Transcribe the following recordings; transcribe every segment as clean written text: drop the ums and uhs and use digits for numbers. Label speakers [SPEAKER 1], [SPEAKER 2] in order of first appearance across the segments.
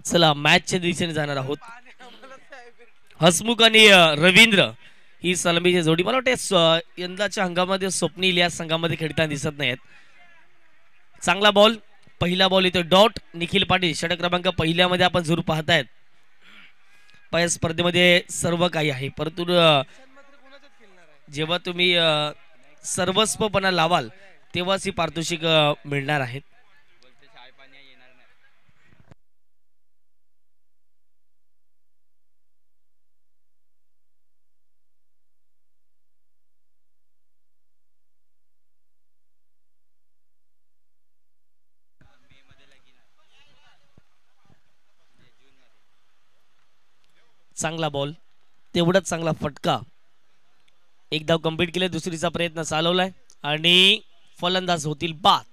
[SPEAKER 1] चला मॅचच्या दिशेने जाणार आहोत. हसमुख आणि रवींद्र ही सलामीची जोडी मला वाटते यंदाच्या हंगामामध्ये स्वप्नील या संघामध्ये खेळताना दिसत नाहीत. चांगला बॉल, पहिला बॉल येतो डॉट. निखिल पाटील षटक क्रमांक पहिल्यामध्ये आपण जरूर पाहतायत. या स्पर्धेमध्ये सर्व काही आहे, परंतु जेव्हा तुम्ही सर्वस्वपणा लावाल तेव्हाच ही पारितोषिक मिळणार आहेत. चांगला बॉल, तेवढाच चांगला फटका. एक धाव कंप्लीट केले, दुसरीचा प्रयत्न चालवलाय आणि फलंदाज होतील बाद.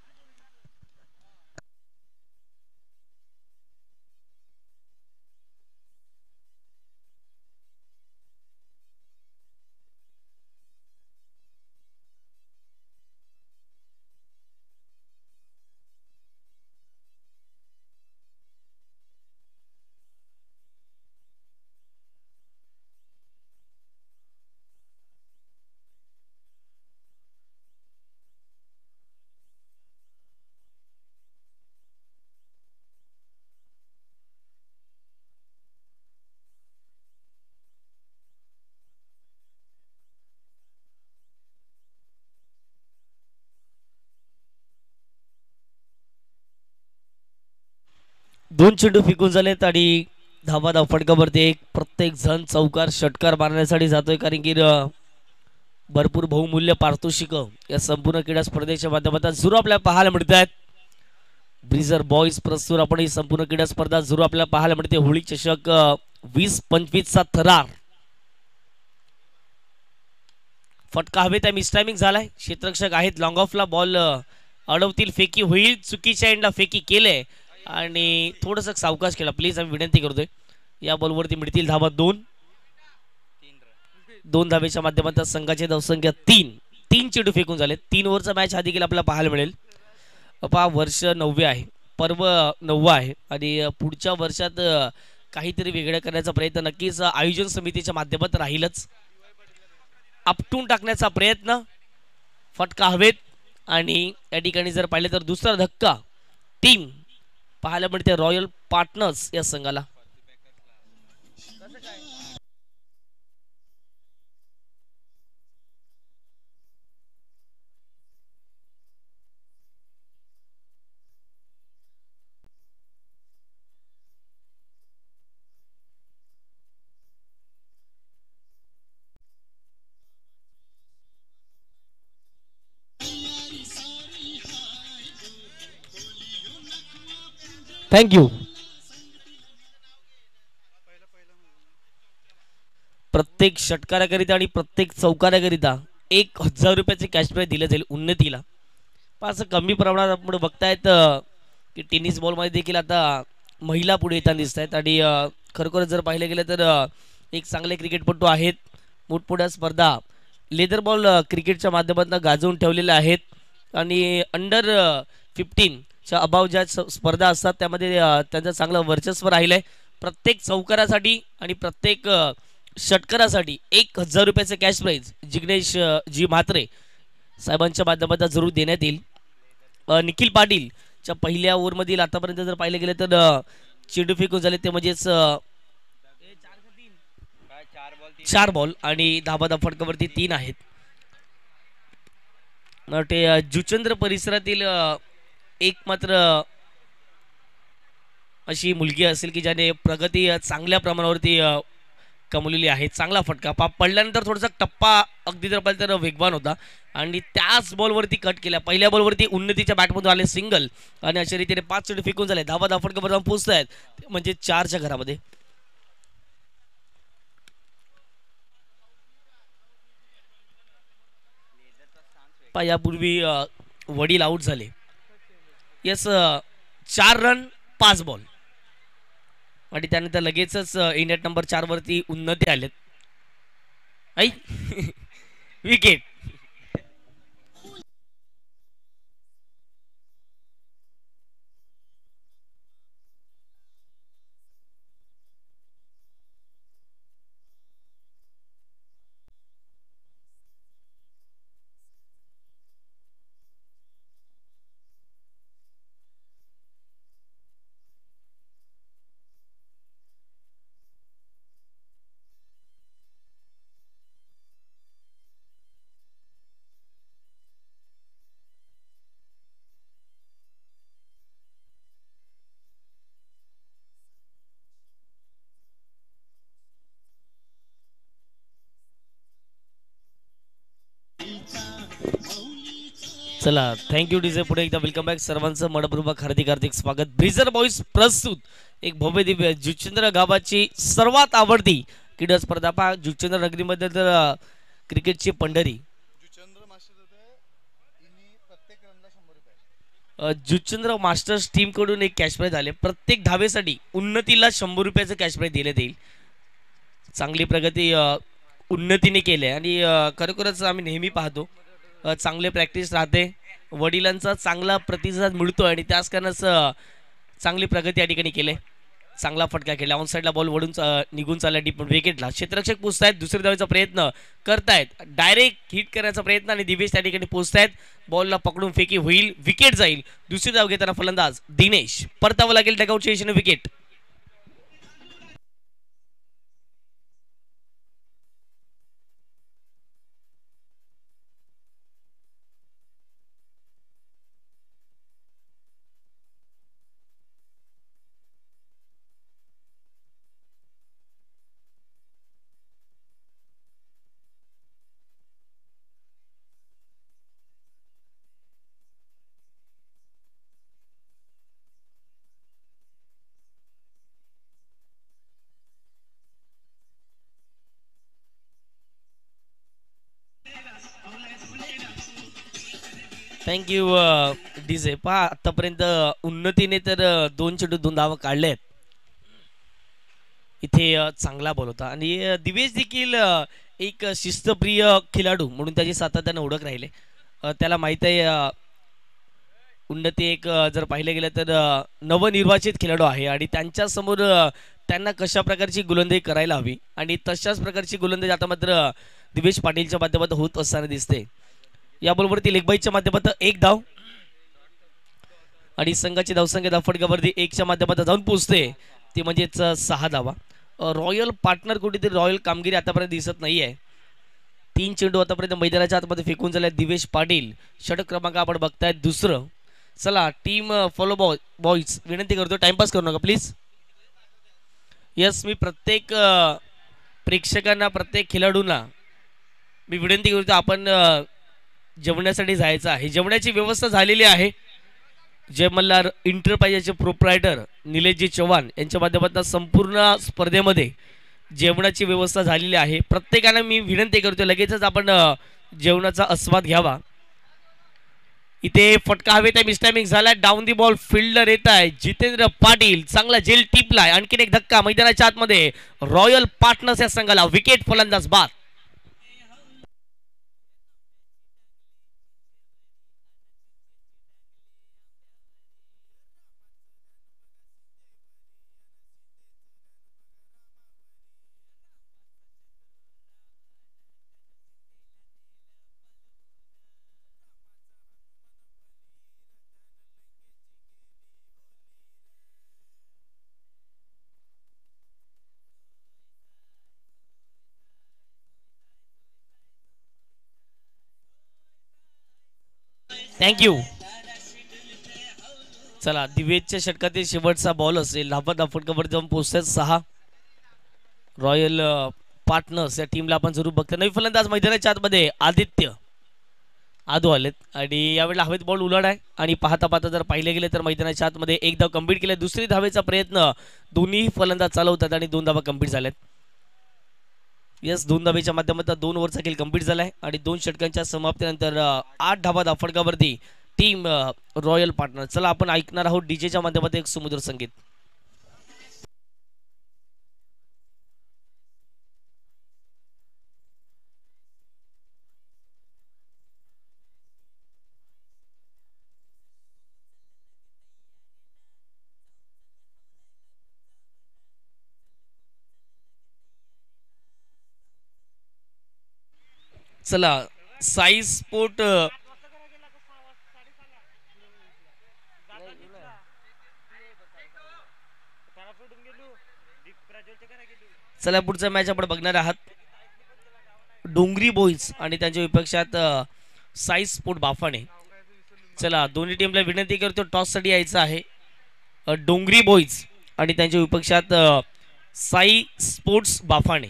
[SPEAKER 1] दोन चेंडू फेकून झालेत आणि धावा धाव फटकावरती एक. प्रत्येक जण चौकार षटकार मारण्यासाठी जातोय, कारण की भरपूर बहुमूल्य पारितोषिक या संपूर्ण क्रीडा स्पर्धेच्या माध्यमातून जरूर आपल्याला पाहायला मिळत आहेत. ब्रिजर बॉईज प्रस्तुत आपण ही संपूर्ण क्रीडा स्पर्धा जरूर आपल्याला पाहायला मिळते. होळी चषक 20-25 चा थरार. फटका हवेत आहे, मिस टायमिंग झालाय. क्षेत्ररक्षक आहेत लॉंग ऑफला, बॉल अडवतील, फेकी होईल. चुकीच्या एंडला फेकी केले आणि थोडंसं सावकाश केला प्लीज, आम्ही विनंती करतोय. या बॉलवरती मिळतील धावा दोन. दोन धावेच्या माध्यमातून संघाची धावसंख्या 3. 3 चेंडू फेकून झाले. 3 ओव्हरचा मॅच हा देखील आपल्याला पाहायला मिळेल. वर्ष 9वे आहे, पर्व 9वा आहे आणि पुढच्या वर्षात काहीतरी वेगळं करण्याचा प्रयत्न नक्कीच आयोजन समितीच्या माध्यमातून राहीलच. आपटून टाकण्याचा प्रयत्न, फटका हवेत आणि या ठिकाणी जर पाहिले तर दुसरा धक्का टीम पाहायला मिळते रॉयल पार्टनर्स या संघाला. थँक्यू. प्रत्येक षटकाराकरिता आणि प्रत्येक चौकाराकरिता 1000 रुपयाचे कॅश प्राइज दिले जाईल उन्नतीला. असं कमी प्रमाणात आपण बघतायत की टेनिस बॉलमध्ये देखील आता महिला पुढे येताना दिसत आहेत आणि खरोखरच जर पाहिलं गेलं तर एक चांगले क्रिकेटपटू आहेत. मोठमोठ्या स्पर्धा लेदर बॉल क्रिकेटच्या माध्यमातून गाजवून ठेवलेल्या आहेत आणि अंडर 15च्या अबाव ज्या स्पर्धा असतात त्यामध्ये त्यांचं चांगलं वर्चस्व राहिलं आहे. प्रत्येक चौकारासाठी आणि प्रत्येक षटकारासाठी 1000 रुपयाचे कॅश प्राइज जिग्नेश जी म्हात्रे साहेबांच्या माध्यमातून जरूर देण्यात येईल. निखिल पाटील च्या पहिल्या ओव्हरमधील आतापर्यंत जर पाहिलं गेलं तर चेंडू फेकून झाले ते म्हणजेच 4 बॉल आणि धाबा फटकावरती 3 आहेत. ते जुचंद्र परिसरातील एक मात्र अशी मुलगी असेल की ज्याने प्रगती चांगल्या प्रमाणावरती कमवलेली आहे. चांगला फटका पडल्यानंतर थोडासा टप्पा अगदी जर पाहिलं तर वेगवान होता आणि त्याच बॉलवरती कट केला. पहिल्या बॉलवरती उन्नतीच्या बॅटमधून आले सिंगल आणि अशा रीतीने 5 चेंडू फेकून झाले. धावा फटकावर जाऊन पोहोचत आहेत म्हणजे 4च्या घरामध्ये. यापूर्वी वडील आउट झाले. यस 4 रन 5 बॉल आणि त्यानंतर लगेचच इंडिया नंबर 4 वरती उन्नती आलेत. आई विकेट. चला थँक्यू डीजे. पुढे एकदा वेलकम बॅक सर्वांचं मनपूर्वक हार्दिक हार्दिक स्वागत. ब्रिजर बॉईज प्रस्तुत एक भव्य दिव्य जुचंद्र गावाची सर्वात आवडती क्रीडा स्पर्धा. पहा जुचंद्र नगरीमध्ये तर क्रिकेटची पंढरी. जुचंद्र मास्टर्स टीम कडून एक कॅश प्राइज आले. प्रत्येक धावेसाठी उन्नतीला 100 रुपयाचं कॅश प्राइज देण्यात येईल. चांगली प्रगती उन्नतीने केली आहे आणि खरोखरच आम्ही नेहमी पाहतो चांगले प्रॅक्टिस राहते, वडिलांचा चांगला प्रतिसाद मिळतो आणि त्याच कारणाच चांगली प्रगती या ठिकाणी केली. चांगला फटका खेळला, ऑन साईडला बॉल वडून निघून चालला डीप विकेटला. क्षेत्ररक्षक पोहोचतायत, दुसऱ्या धावेचा प्रयत्न करतायत, डायरेक्ट हिट करण्याचा प्रयत्न आणि दिवेश त्या ठिकाणी पोहोचतायत. बॉलला पकडून फेकी होईल, विकेट जाईल. दुसरी धाव घेताना फलंदाज दिनेश. परतावं लागेल डगआउटच्या दिशेने विकेट. Thank you DJ. पहा आतापर्यंत उन्नतीने तर 2 चेंडू 2 धावा काढले आहेत. इथे चांगला बॉल होता आणि दिवेश देखील एक शिस्तप्रिय खेळाडू म्हणून त्याची सातत्याने ओळख राहिले. त्याला माहित आहे उन्नती एक जर पाहिलं गेलं तर नवनिर्वाचित खेळाडू आहे आणि त्यांच्या समोर त्यांना कशा प्रकारची गोलंदाजी करायला हवी आणि तशाच प्रकारची गोलंदाजी आता मात्र दिवेश पाटीलच्या माध्यमातून होत असताना दिसते. या बॉलवरती लेगबाईच्या माध्यमातून एक धाव आणि संघाची धावसंख्या धावफटकावरती 1च्या माध्यमातून जाऊन पोहोचते, ती म्हणजेच 6 धावा. रॉयल पार्टनर कुठेतरी रॉयल कामगिरी आतापर्यंत दिसत नाहीये. 3 चेंडू आतापर्यंत मैदानाच्या आतमध्ये फेकून झाले दिवेश पाटील. षटक क्रमांक आपण बघताय दुसरं. चला टीम फॉलो बॉईज विनंती करतो टाइमपास करू नका प्लीज. यस, मी प्रत्येक प्रेक्षकांना प्रत्येक खेळाडूंना मी विनंती करतो आपण जेवण्यासाठी जायचं आहे. जेवणाची व्यवस्था झालेली आहे. जय मल्हार इंटरप्राइजेसचे प्रोप्रायटर निलेशजी चव्हाण यांच्या माध्यमातून संपूर्ण स्पर्धेमध्ये जेवणाची व्यवस्था झालेली आहे. प्रत्येकाने मी विनंती करतो लगेचच आपण जेवणाचा आस्वाद घ्यावा. इथे फटका हवे त्या मिसटायमिंग झाला. डाऊन दी बॉल फिल्डर येत आहे जितेंद्र पाटील. चांगला जेल टिपलाय. आणखीन एक धक्का मैदानाच्या आतमध्ये. रॉयल पार्टनर्स या संघाला विकेट. फलंदाज बाद. थँक्यू. चला दिवेशच्या षटकातील शेवटचा बॉल असेल. धावत फटकावर जाऊन पोहोचतात 6. रॉयल पार्टनर्स या टीमला आपण जरूर बघतो. नवी फलंदाज मैदानाच्या आतमध्ये आदित्य आदू आलेत आणि यावेळेला हवेत बॉल उलट आहे आणि पाहता पाहता जर पाहिले गेले तर मैदानाच्या आतमध्ये एक धाव कंप्लीट केले. दुसरी धावेचा प्रयत्न दोन्ही फलंदाज चालवतात आणि 2 धावा कंप्लीट झाल्यात. यस, 2 धावेच्या माध्यमातून 2 ओव्हरचा खेळ कंप्लीट झालाय आणि 2 षटकांच्या समाप्तीनंतर 8 धावा धावफटकावरती टीम रॉयल पार्टनर. चला आपण ऐकणार आहोत डीजेच्या माध्यमातून एक सुमधुर संगीत. चला साई स्पोर्ट चला पुढचा मॅच आपण बघणार आहात. डोंगरी बॉईज आणि त्यांच्या विपक्षात साई स्पोर्ट बाफाणे. चला दोन्ही टीमला विनंती करतो टॉस साठी यायचं आहे. डोंगरी बॉईज आणि त्यांच्या विपक्षात साई स्पोर्ट्स बाफाणे.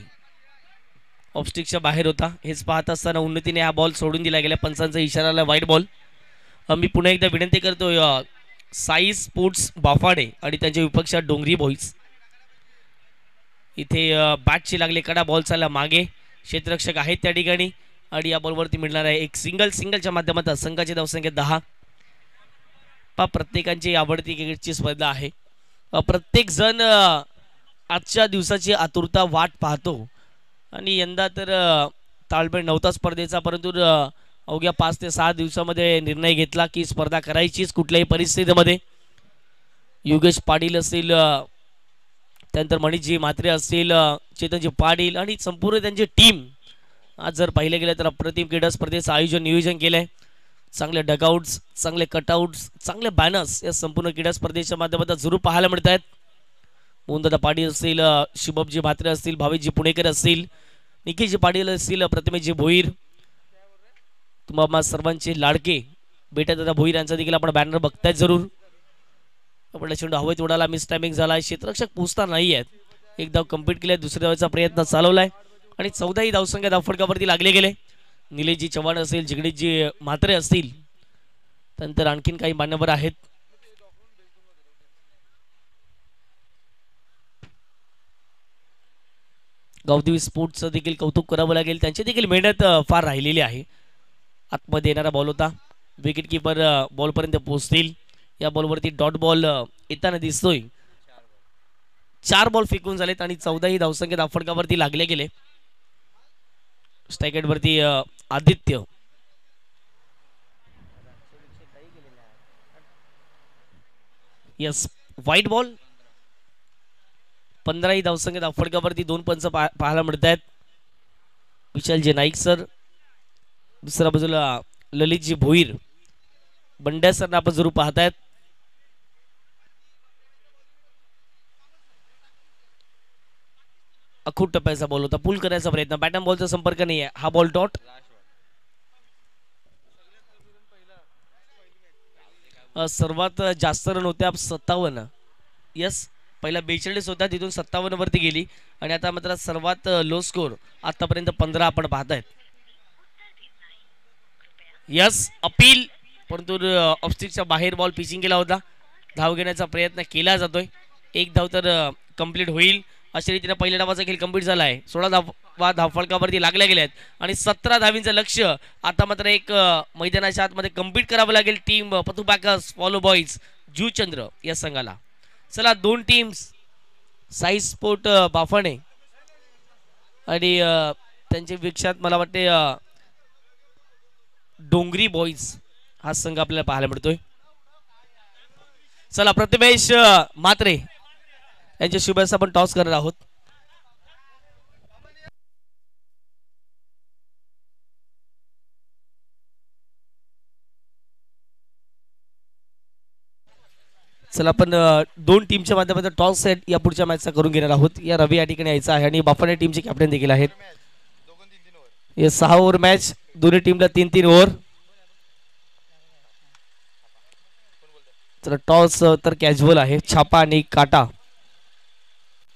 [SPEAKER 1] ऑफस्टिकच्या बाहेर होता. हेच पाहत असताना उन्नतीने हा बॉल सोडून दिला गेला. पंचांचा इशारा आला वाईट बॉल. मी पुन्हा एकदा विनंती करतो साई स्पोर्ट्स बाफाडे आणि त्यांच्या विपक्षात डोंगरी बॉईज. इथे बॅटची लागली कडा, बॉल चालला मागे, क्षेत्ररक्षक आहेत त्या ठिकाणी आणि या बॉलवरती मिळणार आहे एक सिंगलच्या माध्यमातून संघाची धावसंख्या 10. प्रत्येकांची आवडती क्रिकेटची स्पर्धा आहे. प्रत्येक जण आजच्या दिवसाची आतुरता वाट पाहतो आणि यंदा तर ताळमेळ नव्हता स्पर्धेचा, परंतु अवघ्या 5 ते 6 दिवसामध्ये निर्णय घेतला की स्पर्धा करायचीच कुठल्याही परिस्थितीमध्ये. योगेश पाटील असतील, त्यानंतर मणिजी म्हात्रे असतील, चेतनजी पाटील आणि संपूर्ण त्यांची टीम आज जर पाहिलं गेलं तर अप्रतिम क्रीडा स्पर्धेचं नियोजन केलंय. चांगले डगआउट्स, चांगले कटआउट्स, चांगले बॅनर्स या संपूर्ण क्रीडा स्पर्धेच्या माध्यमातून जरूर पाहायला मिळत आहेत. मोहनदादा पाटील असतील, शुभमजी म्हात्रे असतील, भावेशजी पुणेकर असतील, निखिलजी पाटील असतील, प्रतिमेशजी भोईर, तुम्हा सर्वांचे लाडके बेटादादा भोईर यांचा देखील आपण बॅनर बघतायत जरूर. आपण चेंडू हवेत उडाला, मिस टायमिंग झाला, क्षेत्ररक्षक पोचता नाही आहेत. एक धाव कंप्लीट केलाय, दुसऱ्या धावाचा प्रयत्न चालवलाय आणि 14ही धावसंख्या धावफडकावरती लागले गेले. निलेशजी चव्हाण असतील, जिगणेशजी म्हात्रे असतील, त्यानंतर आणखीन काही मान्यवर आहेत. गावदेवी स्पोर्ट्सचं देखील कौतुक करावं लागेल, त्यांची देखील मेहनत फार राहिलेली आहे. आतमध्ये येणारा बॉल होता, विकेट किपर बॉलपर्यंत पोहोचतील. या बॉलवरती डॉट बॉल येताना दिसतोय. 4 बॉल फेकून झालेत आणि 14ही धावसंख्या धावफडकावरती लागले गेले. स्ट्राईक वरती आदित्य, यस व्हाईट बॉल. 15ही धावसंख्या धावफडकावरती 2 पंच पाहायला मिळत आहेत. विशालजी नाईक सर, दुसऱ्या बाजूला ललितजी भोईर, बंड्या सर आपण जरूर पाहतायत. अखूट टप्प्याचा बॉल होता, पुल करायचा प्रयत्न, बॅटन बॉलचा संपर्क नाही आहे. हा बॉल डॉट. सर्वात जास्त रन होते 57. यस, पहिला 42 होता, तिथून 57 वरती गेली आणि आता मात्र सर्वात लो स्कोर आतापर्यंत 15 आपण पाहतायत. यस अपील, परंतु ऑफस्टिकच्या बाहेर बॉल पिचिंग केला होता. धाव घेण्याचा प्रयत्न केला जातोय. एक धाव तर कंप्लीट होईल. अशा रीतीने पहिल्या डावाचा खेळ कंप्लीट झाला आहे. 16 धावा धावफलकावरती लागल्या गेल्या आहेत आणि 17 धावींचं लक्ष आता मात्र एक मैदानाच्या आतमध्ये कंप्लीट करावं लागेल टीम पतुपाकस फॉलो बॉईज जुचंद्र या संघाला. चला, 2 टीम्स साई स्पोर्ट बाफाणे आणि त्यांचे विक्षात मला वाटते डोंगरी बॉईज हा संघ आपल्याला पाहायला मिळतोय. चला, प्रतिमेश म्हात्रे यांच्या शुभेच्छा आपण टॉस करणार आहोत. चला, आपण 2 टीमच्या माध्यमातून टॉस सेट या पुढच्या मॅचचा करून घेणार आहोत. या रवी या ठिकाणी यायचा आहे आणि बाफाणे टीमचे कॅप्टन देखील आहेत. हे 6 ओव्हर मॅच, दोन्ही टीमला 3-3 ओव्हर. चला, टॉस तर कॅज्युअल आहे, छापा आणि काटा.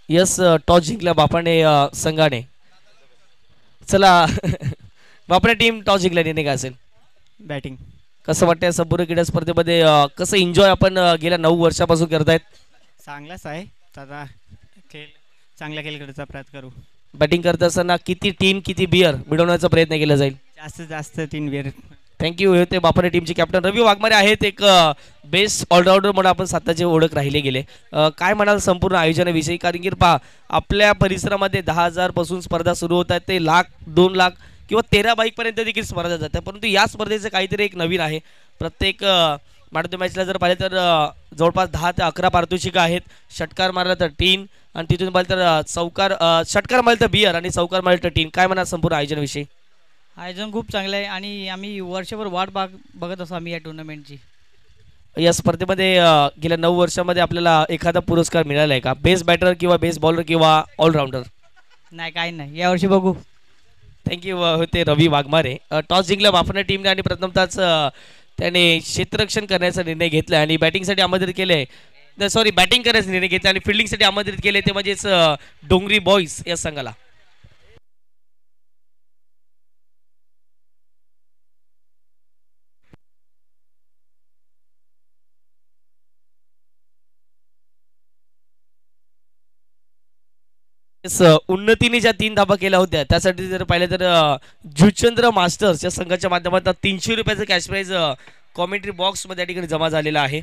[SPEAKER 1] यस, टॉस जिंकला बाफाणे संघाने. चला बाफाणे टीम टॉस जिंकला, निर्णय काय असेल?
[SPEAKER 2] बॅटिंग.
[SPEAKER 1] कसं वाटतंय संपूर्ण क्रीडा स्पर्धेमध्ये कसं एन्जॉय आपण गेल्या 9 वर्षापासून करतायत?
[SPEAKER 2] चांगलाच आहे, आता खेळ चांगला खेळ करण्याचा प्रयत्न करू.
[SPEAKER 1] बॅटिंग करत असताना किती टीम किती बियर मिळवण्याचा प्रयत्न केला जाईल?
[SPEAKER 2] जास्तीत जास्त 3 बियर.
[SPEAKER 1] थँक्यू. हे होते बाफाणे टीमचे कॅप्टन रवी वाघमारे आहेत. एक बेस्ट ऑलराऊंडर म्हणून आपण स्वतःची ओळख राहिले गेले. काय म्हणाल संपूर्ण आयोजनाविषयी? कारण की पहा, आपल्या परिसरामध्ये 10,000 पासून स्पर्धा सुरू होत आहेत, ते 1,00,000 2,00,000 किंवा 13 बाईक पर्यंत देखील स्पर्धा जाते. परंतु या स्पर्धेचं काहीतरी एक नवीन आहे. प्रत्येक मॅच मॅचला जर पाहिलं तर जवळपास 10 ते 11 पारितोषिकं आहेत. षटकार मारला तर टीन आणि तिथून पाहिलं तर षटकार मारलं तर बियर आणि चौकार मारलं तर टीन. काय म्हणाल संपूर्ण आयोजनाविषयी?
[SPEAKER 3] आयोजन खूप चांगलं आहे आणि आम्ही वर्षभर वाट बघत असतो आम्ही या टुर्नामेंटची.
[SPEAKER 1] या स्पर्धेमध्ये गेल्या 9 वर्षामध्ये आपल्याला एखादा पुरस्कार मिळाला आहे का? बेस्ट बॅटर किंवा बेस्ट बॉलर किंवा ऑलराऊंडर?
[SPEAKER 3] नाही, काही नाही, यावर्षी बघू.
[SPEAKER 1] थँक्यू. होते रवी वाघमारे. टॉस जिंकला बाफाणे टीमने आणि प्रथमतःच त्याने क्षेत्ररक्षण करण्याचा निर्णय घेतला आणि बॅटिंगसाठी आमंत्रित केले. बॅटिंग करण्याचा निर्णय घेतला आणि फिल्डिंगसाठी आमंत्रित केले, ते म्हणजेच डोंगरी बॉईज या संघाला. येस, उन्नतीने ज्या 3 धाबा केल्या होत्या त्यासाठी जर पाहिलं तर जुचंद्र मास्टर्स या संघाच्या माध्यमातून ₹300 कॅश प्राइज कॉमेंट्री बॉक्समध्ये या ठिकाणी जमा झालेला आहे.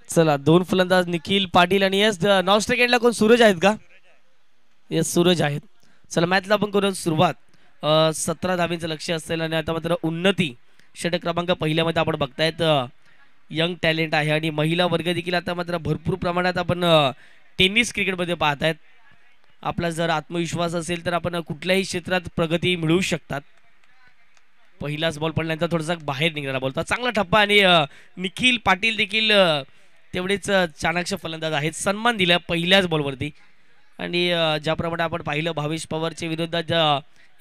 [SPEAKER 1] चला, 2 फलंदाज निखिल पाटील आणि येस नॉन स्ट्राईक एंडला कोण, सूरज आहेत का? येस, सूरज आहेत. चला, मॅचला आपण करूया सुरुवात. 17 धाबींचं लक्ष असेल आणि आता मात्र उन्नती षटक क्रमांक पहिल्यामध्ये आपण बघतायत यंग टॅलेंट आहे आणि महिला वर्ग देखील आता मात्र भरपूर प्रमाणात आपण टेनिस क्रिकेटमध्ये पाहतायत. आपला जर आत्मविश्वास असेल तर आपण कुठल्याही क्षेत्रात प्रगती मिळवू शकतात. पहिलाच बॉल पडल्यानंतर थोडासा बाहेर निघाला बॉल, चांगला ठप्पा आणि निखिल पाटील देखील तेवढेच चाणाक्ष फलंदाज आहेत. सन्मान दिला पहिल्याच बॉलवरती आणि ज्याप्रमाणे आपण पाहिलं भावेश पवारच्या विरोधात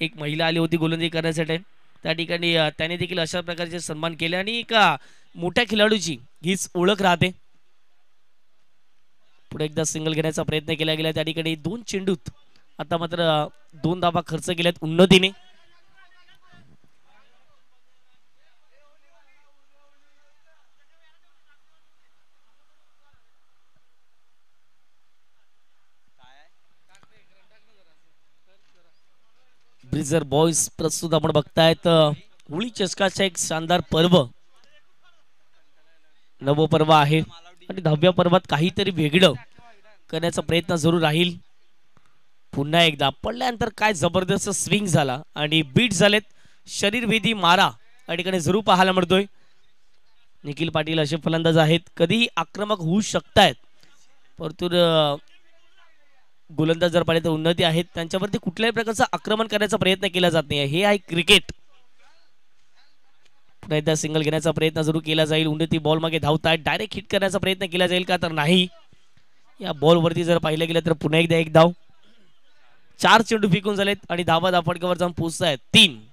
[SPEAKER 1] एक महिला आली होती गोलंदाजी करण्यासाठी, त्या ठिकाणी त्याने देखील अशा प्रकारचे सन्मान केले आणि एका मोठ्या खेळाडूची हीच ओळख राहते. पुढे एकदा सिंगल घेण्याचा प्रयत्न केला गेला, त्या ठिकाणी 2 चेंडूत आता मात्र 2 धाबा खर्च केल्यात उन्नतीने. ब्रिजर बॉयज प्रस्तुत आपण बघतायत होळी चषकाचा एक शानदार पर्व, नवपर्व आहे आणि 10व्या पर्वात काहीतरी वेगळं करण्याचा प्रयत्न जरूर राहील. पुन्हा एकदा पडल्यानंतर काय जबरदस्त स्विंग झाला आणि बीट झालेत, शरीरभेदी मारा या ठिकाणी जरूर पाहायला मिळतोय. निखिल पाटील असे फलंदाज आहेत, कधीही आक्रमक होऊ शकतायत, परंतु गोलंदाज जर पाहिले तर उन्नती आहेत, त्यांच्यावरती कुठल्याही प्रकारचं आक्रमण करण्याचा प्रयत्न केला जात नाही. हे आहे क्रिकेट. पुन्हा एकदा सिंगल घेण्याचा प्रयत्न जरूर केला जाईल. उन्नती बॉल मागे धावतायत, डायरेक्ट हिट करण्याचा प्रयत्न केला जाईल का, तर नाही. या बॉलवरती जर पाहिलं गेलं तर पुन्हा एकदा एक धाव. 4 चेंडू फेकून झालेत आणि धावा धाफडक्यावर जाऊन पोहोचतायत 3.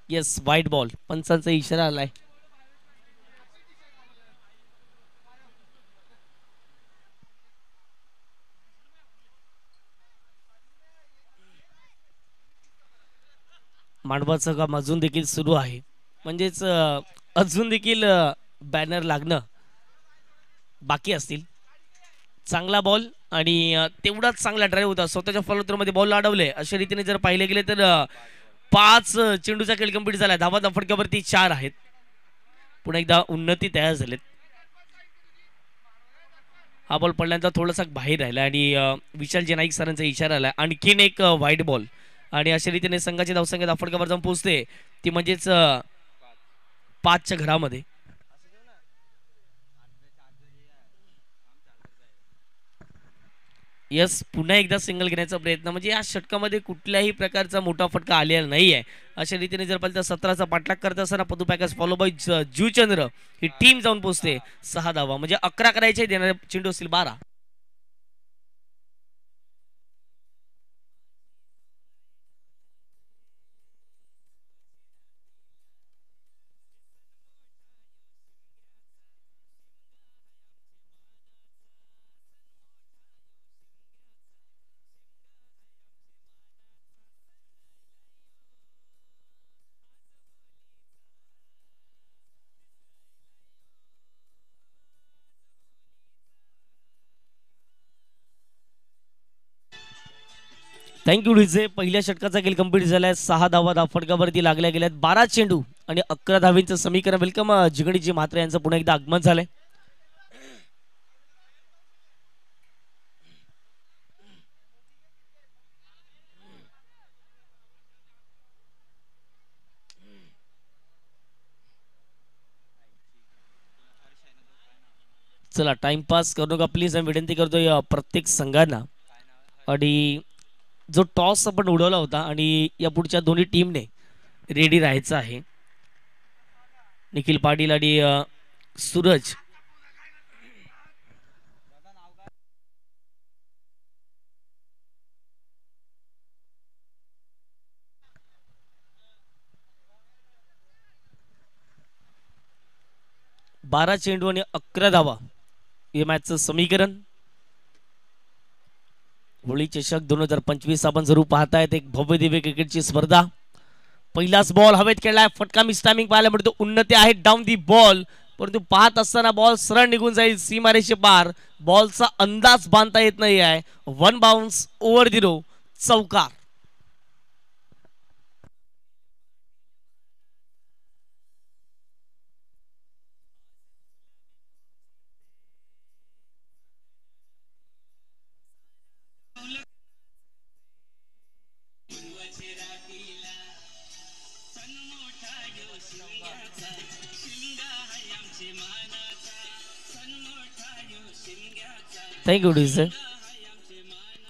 [SPEAKER 1] येस, व्हाईट बॉल, पंचांचा इशारा आलाय. मांडवाचं काम अजून देखील सुरू आहे, म्हणजेच अजून देखील बॅनर लागणं बाकी असतील. चांगला बॉल आणि तेवढाच चांगला ड्राईव्ह होता, स्वतःच्या फॉलोथ्रोमध्ये बॉल अडवले. अशा रीतीने जर पाहिले गेले तर 5 चेंडूचा खेळ कंप्लीट झाला, धावा फटक्यावरती 4 आहेत. पुन्हा एकदा उन्नती तयार झालेत. हा बॉल पडल्यानंतर थोडासा बाहेर राहिला आणि विशालजी नाईक सरांचा इशारा आला. आणखीन एक व्हाईट बॉल आणि अशा रीतीने संघाची धावसंख्या धाफडक्यावर जाऊन पोहोचते, ती म्हणजेच 5च्या घरामध्ये. यस, पुन्हा एकदा सिंगल घेण्याचा प्रयत्न, म्हणजे या षटकामध्ये कुठल्याही प्रकारचा मोठा फटका आलेला नाही आहे. अशा रीतीने जर पाहिलं तर 17चा पाठलाग करत असताना पदू पॅकर्स फॉलो बाय जुचंद्र ही टीम जाऊन पोहोचते 6 धावा, म्हणजे 11 करायचे, देणारे चेंडू असतील 12. Thank you DJ. पहिल्या षटकाचा खेळ कंप्लीट झालाय. 6 धावा फटकावरती लागल्या गेल्यात. 12 चेंडू आणि 11 धावींचं समीकरण. वेलकम जिगणीजी म्हात्रे यांचं पुन्हा एकदा आगमन झालंय. चला टाइमपास करू नका प्लीज, आम्ही विनंती करतोय प्रत्येक संघांना. आणि जो टॉस आपण उडवला होता आणि या पुढच्या दोन्ही टीमने रेडी राहायचं आहे. निखिल पाटील आणि सूरज. बारा चेंडू आणि 11 धावा हे मॅचचं समीकरण. होळी चषक 2025 आपण जरूर पाहतायत. एक भव्य दिव्य क्रिकेटची स्पर्धा. पहिलाच बॉल हवेत खेळलाय. फटका मिस टायमिंग पाहायला मिळतो. उन्नती आहे डाऊन दी बॉल, परंतु पाहत असताना बॉल सरळ निघून जाईल सीमारेषे पार. बॉलचा अंदाज बांधता येत नाही आहे. 1 बाउन्स ओव्हर दी रो, चौकार. Thank you DJ.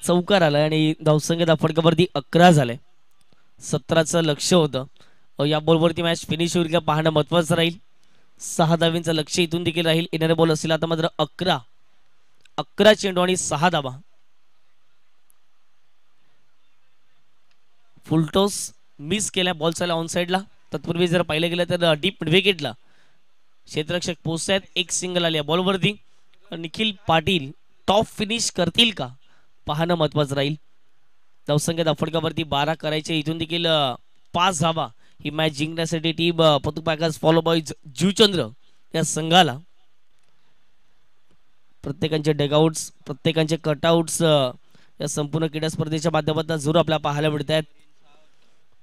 [SPEAKER 1] चौकार आलाय आणि धावसंख्या फटकावरती 11 झाले. 17चं लक्ष होतं. या बॉलवरती मॅच फिनिश होईल का पाहणं महत्वाचं राहील. 6 धावींचं लक्ष इथून देखील राहील. येणारे बॉल असेल आता मात्र 11 चेंडू आणि 6 धावा. फुलटॉस मिस केल्या बॉल चालला ऑन साईडला. तत्पूर्वी जर पाहिलं गेलं तर डीप विकेटला क्षेत्ररक्षक पोहोचत. एक सिंगल आली बॉलवरती. निखिल पाटील टॉप फिनिश करतील का पाहणं महत्वाचं राहील. धावसंख्या फटकावरती 12 करायचे. इथून देखील 5 धावा ही मॅच जिंकण्यासाठी टीम पतू पॅकर्स फॉलो बॉयज जुचंद्र या संघाला. प्रत्येकांचे डेगआउट्स, प्रत्येकांचे कटआउट्स या संपूर्ण क्रीडा स्पर्धेच्या माध्यमातून जरूर आपल्याला पाहायला मिळत आहेत.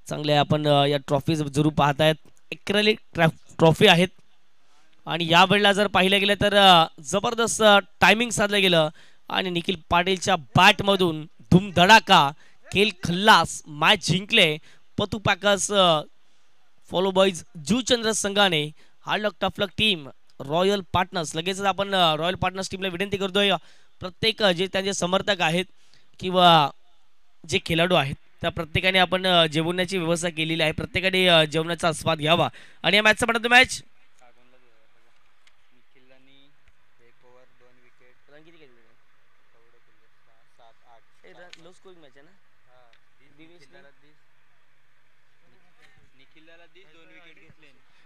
[SPEAKER 1] चांगले आपण या ट्रॉफी जरूर पाहतायत. एक्रेलिक ट्रॉफी आहेत आणि या वेळेला जर पाहिलं गेलं तर जबरदस्त टायमिंग साधलं गेलं आणि निखिल पाटीलच्या बॅटमधून धूमधडाका, खेळ खल्लास, मॅच जिंकले पतू पॅकर्स फॉलो बॉयज जुचंद्र संघाने. हार्ड लक टफ लक टीम रॉयल पार्टनर्स. लगेचच आपण रॉयल पार्टनर्स टीमला विनंती करतोय प्रत्येक जे त्यांचे समर्थक आहेत किंवा जे खेळाडू आहेत त्या प्रत्येकाने आपण जेवणाची व्यवस्था केलेली आहे. प्रत्येकाने जेवणाचा आस्वाद घ्यावा. आणि या मॅचचा म्हणतो मॅच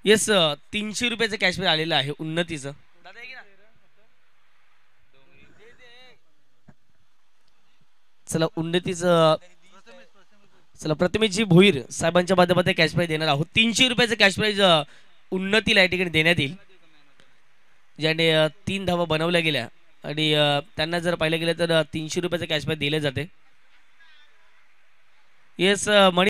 [SPEAKER 1] येस 300 रुपयाचं कॅश प्राइज आलेलं आहे उन्नतीचं. चला उन्नतीचं चला प्रथमेशजी भोईर साहेबांच्या माध्यमातून कॅश प्राइज देणार आहोत. 300 रुपयाचं कॅश प्राइज उन्नतीला या ठिकाणी देण्यात येईल ज्याने 3 धावा बनवल्या गेल्या आणि त्यांना जर पाहिलं गेलं तर 300 रुपयाचं कॅश प्राइज दिले जाते. येस मणी